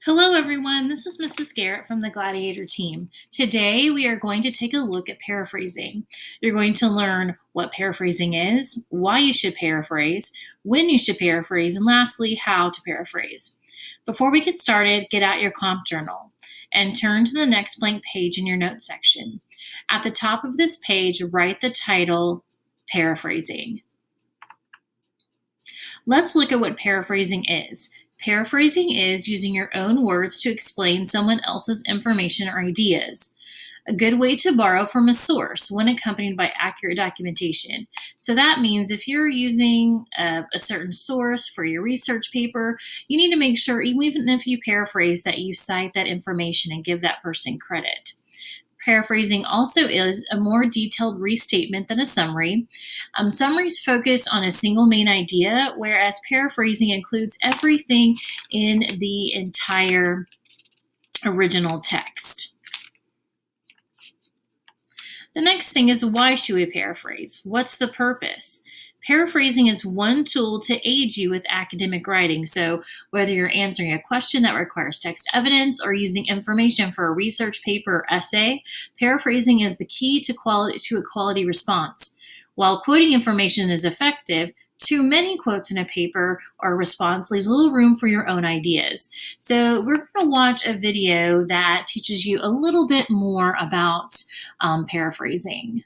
Hello everyone, this is Mrs. Garrett from the Gladiator team. Today we are going to take a look at paraphrasing. You're going to learn what paraphrasing is, why you should paraphrase, when you should paraphrase, and lastly, how to paraphrase. Before we get started, get out your comp journal and turn to the next blank page in your notes section. At the top of this page, write the title, Paraphrasing. Let's look at what paraphrasing is. Paraphrasing is using your own words to explain someone else's information or ideas. A good way to borrow from a source when accompanied by accurate documentation. So that means if you're using a certain source for your research paper, you need to make sure, even if you paraphrase, that you cite that information and give that person credit. Paraphrasing also is a more detailed restatement than a summary. Summaries focus on a single main idea, whereas paraphrasing includes everything in the entire original text. The next thing is, why should we paraphrase? What's the purpose? Paraphrasing is one tool to aid you with academic writing. So whether you're answering a question that requires text evidence or using information for a research paper or essay, paraphrasing is the key to a quality response. While quoting information is effective, too many quotes in a paper or response leaves little room for your own ideas. So we're going to watch a video that teaches you a little bit more about paraphrasing.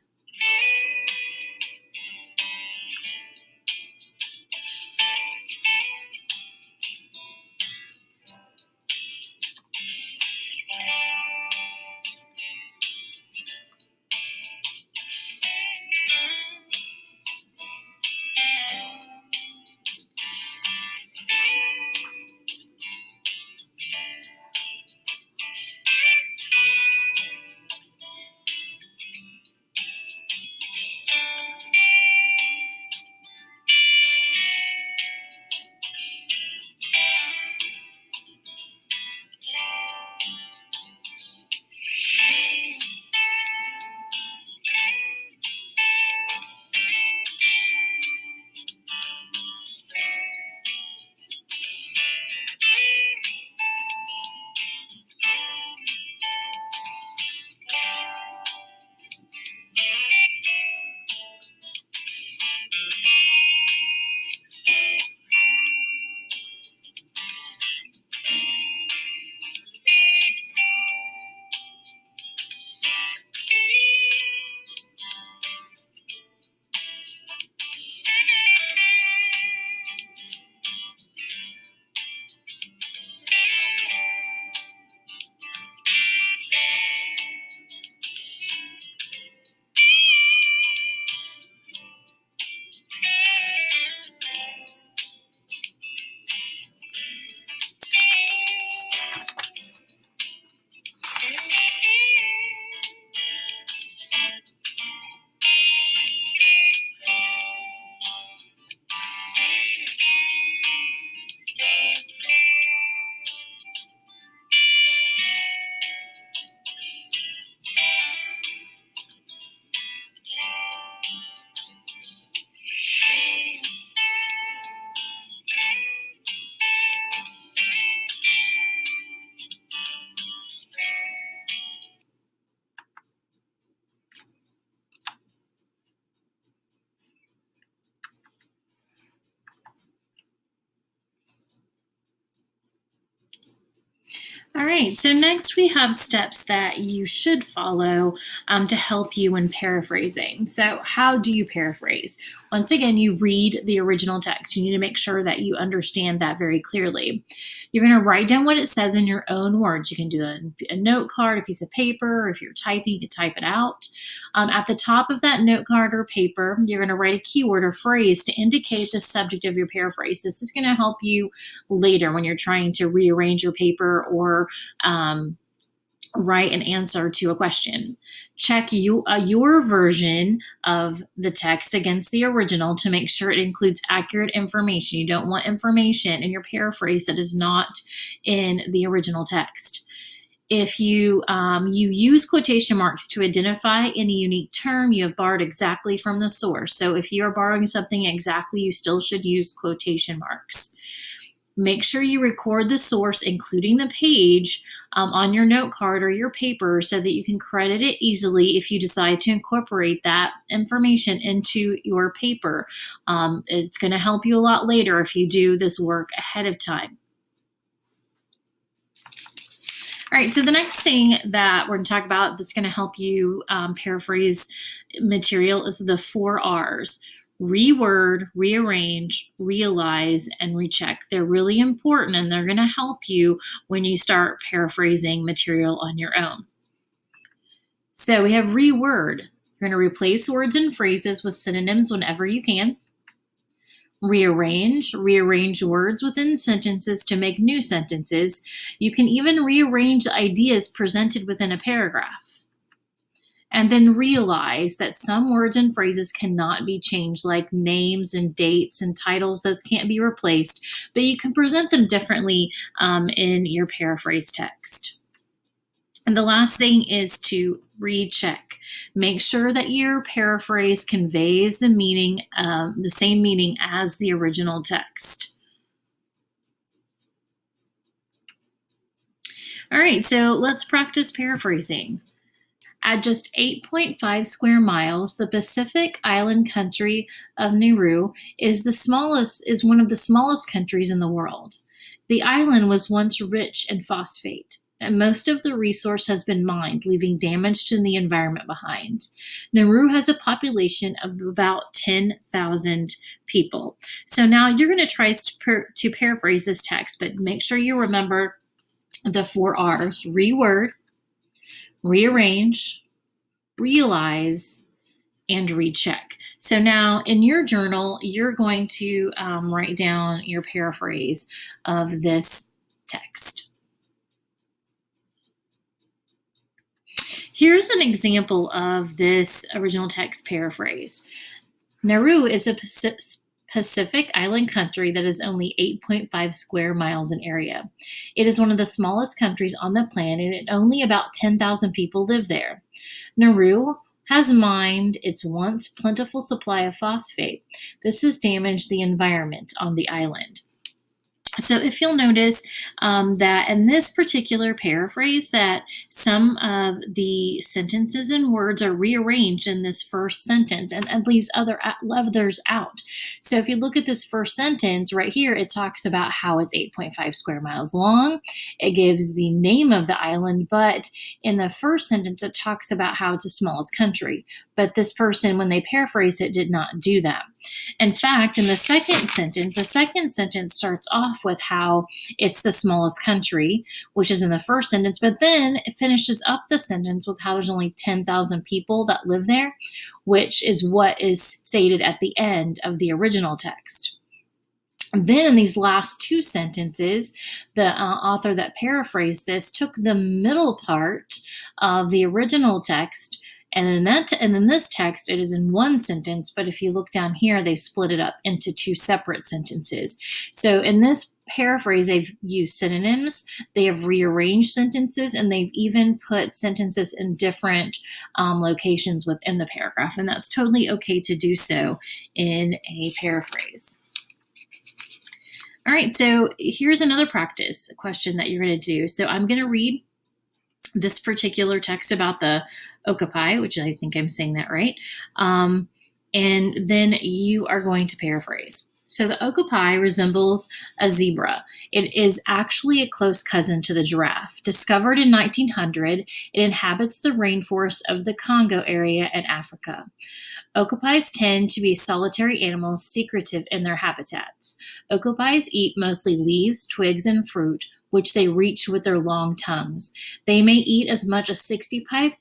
All right, so next we have steps that you should follow to help you when paraphrasing. So how do you paraphrase? Once again, you read the original text. You need to make sure that you understand that very clearly. You're going to write down what it says in your own words. You can do that in a note card, a piece of paper, or if you're typing, you can type it out. At the top of that note card or paper, you're going to write a keyword or phrase to indicate the subject of your paraphrase. This is going to help you later when you're trying to rearrange your paper or write an answer to a question. Check your version of the text against the original to make sure it includes accurate information. You don't want information in your paraphrase that is not in the original text. If you use quotation marks to identify any unique term, you have borrowed exactly from the source. So if you are borrowing something exactly, you still should use quotation marks. Make sure you record the source, including the page, on your note card or your paper so that you can credit it easily if you decide to incorporate that information into your paper. It's going to help you a lot later if you do this work ahead of time. All right, so the next thing that we're going to talk about that's going to help you paraphrase material is the 4 R's. Reword, rearrange, realize, and recheck. They're really important and they're going to help you when you start paraphrasing material on your own. So we have reword. You're going to replace words and phrases with synonyms whenever you can. Rearrange words within sentences to make new sentences. You can even rearrange ideas presented within a paragraph. And then realize that some words and phrases cannot be changed, like names and dates and titles. Those can't be replaced, but you can present them differently in your paraphrase text. And the last thing is to recheck. Make sure that your paraphrase conveys the meaning, the same meaning as the original text. All right, so let's practice paraphrasing. At just 8.5 square miles, the Pacific island country of Nauru is one of the smallest countries in the world. The island was once rich in phosphate, and most of the resource has been mined, leaving damage to the environment behind. Nauru has a population of about 10,000 people. So now you're going to try to paraphrase this text, but make sure you remember the 4 R's: reword, rearrange, realize, and recheck. So now in your journal, you're going to write down your paraphrase of this text. Here's an example of this original text paraphrase. Nauru is a Pacific island country that is only 8.5 square miles in area. It is one of the smallest countries on the planet, and only about 10,000 people live there. Nauru has mined its once plentiful supply of phosphate. This has damaged the environment on the island. So if you'll notice that in this particular paraphrase that some of the sentences and words are rearranged in this first sentence and leaves others out. So if you look at this first sentence right here, it talks about how it's 8.5 square miles long. It gives the name of the island, but in the first sentence, it talks about how it's the smallest country. But this person, when they paraphrase it, did not do that. In fact, in the second sentence starts off with how it's the smallest country, which is in the first sentence, but then it finishes up the sentence with how there's only 10,000 people that live there, which is what is stated at the end of the original text. And then in these last 2 sentences, the author that paraphrased this took the middle part of the original text, and in this text, it is in 1 sentence, but if you look down here, they split it up into 2 separate sentences. So in this paraphrase, they've used synonyms, they have rearranged sentences, and they've even put sentences in different locations within the paragraph, and that's totally okay to do so in a paraphrase. All right, so here's another practice question that you're going to do. So I'm going to read this particular text about the okapi, which I think I'm saying that right, and then you are going to paraphrase. So the okapi resembles a zebra. It is actually a close cousin to the giraffe. Discovered in 1900, it inhabits the rainforest of the Congo area in Africa. Okapis tend to be solitary animals, secretive in their habitats. Okapis eat mostly leaves, twigs, and fruit, which they reach with their long tongues. They may eat as much as 65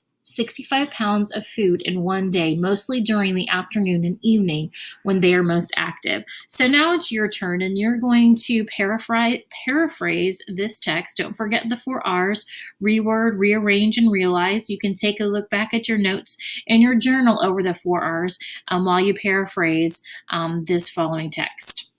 pounds of food in one day, mostly during the afternoon and evening when they are most active. So now it's your turn, and you're going to paraphrase this text. Don't forget the 4 R's: reword, rearrange, and realize. You can take a look back at your notes in your journal over the 4 R's while you paraphrase this following text.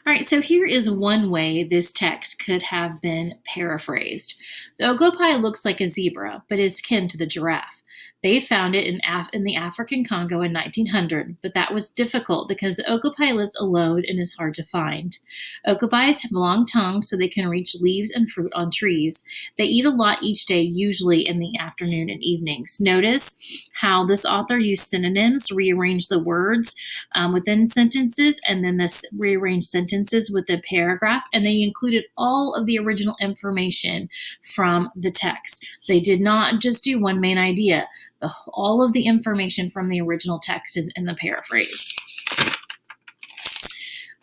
All right, so here is one way this text could have been paraphrased. The okapi looks like a zebra, but is kin to the giraffe. They found it in the African Congo in 1900, but that was difficult because the okapi lives alone and is hard to find. Okapis have long tongues so they can reach leaves and fruit on trees. They eat a lot each day, usually in the afternoon and evenings. Notice how this author used synonyms, rearranged the words within sentences, and then this rearranged sentences with the paragraph, and they included all of the original information from the text. They did not just do one main idea. All of the information from the original text is in the paraphrase.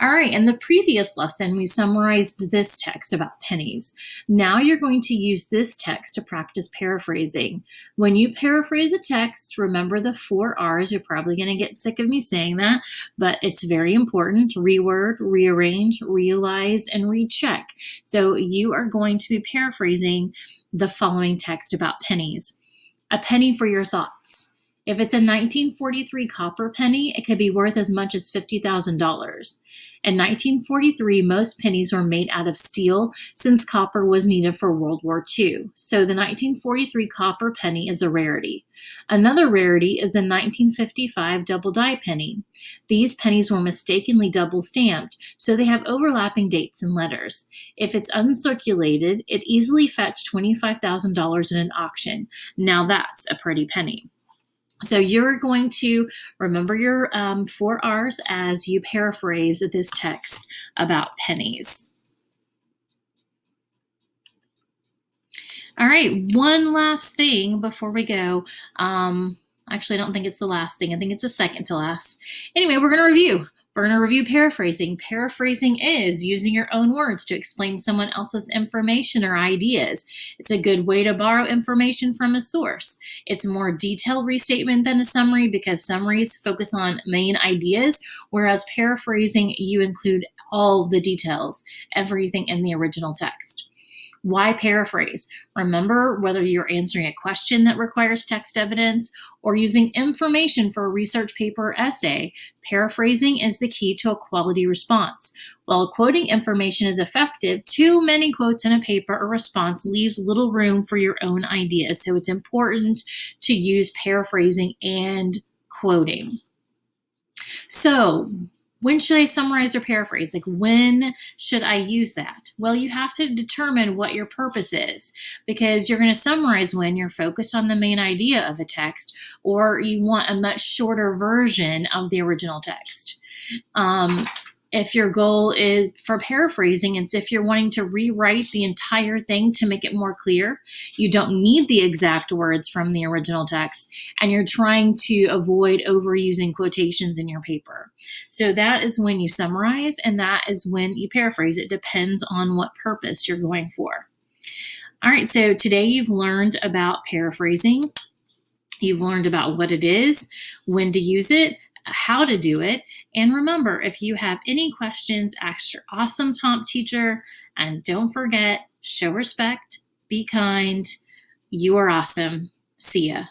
All right, in the previous lesson, we summarized this text about pennies. Now you're going to use this text to practice paraphrasing. When you paraphrase a text, remember the 4 R's. You're probably going to get sick of me saying that, but it's very important. Reword, rearrange, realize, and recheck. So you are going to be paraphrasing the following text about pennies. A penny for your thoughts. If it's a 1943 copper penny, it could be worth as much as $50,000. In 1943, most pennies were made out of steel since copper was needed for World War II. So the 1943 copper penny is a rarity. Another rarity is a 1955 double die penny. These pennies were mistakenly double stamped, so they have overlapping dates and letters. If it's uncirculated, it easily fetched $25,000 in an auction. Now that's a pretty penny. So you're going to remember your 4 R's as you paraphrase this text about pennies. All right, one last thing before we go. Actually, I don't think it's the last thing. I think it's the second to last. Anyway, we're going to review. We're going to review paraphrasing. Paraphrasing is using your own words to explain someone else's information or ideas. It's a good way to borrow information from a source. It's a more detailed restatement than a summary because summaries focus on main ideas, whereas paraphrasing, you include all the details, everything in the original text. Why paraphrase? Remember, whether you're answering a question that requires text evidence or using information for a research paper or essay, paraphrasing is the key to a quality response. While quoting information is effective, too many quotes in a paper or response leaves little room for your own ideas. So it's important to use paraphrasing and quoting. So, when should I summarize or paraphrase? Like, when should I use that? Well, you have to determine what your purpose is, because you're going to summarize when you're focused on the main idea of a text, or you want a much shorter version of the original text. If your goal is for paraphrasing, it's if you're wanting to rewrite the entire thing to make it more clear, you don't need the exact words from the original text, and you're trying to avoid overusing quotations in your paper. So that is when you summarize, and that is when you paraphrase. It depends on what purpose you're going for. All right, so today you've learned about paraphrasing. You've learned about what it is, when to use it, how to do it. And remember, if you have any questions, ask your awesome Tomp teacher. And don't forget, show respect, be kind. You are awesome. See ya.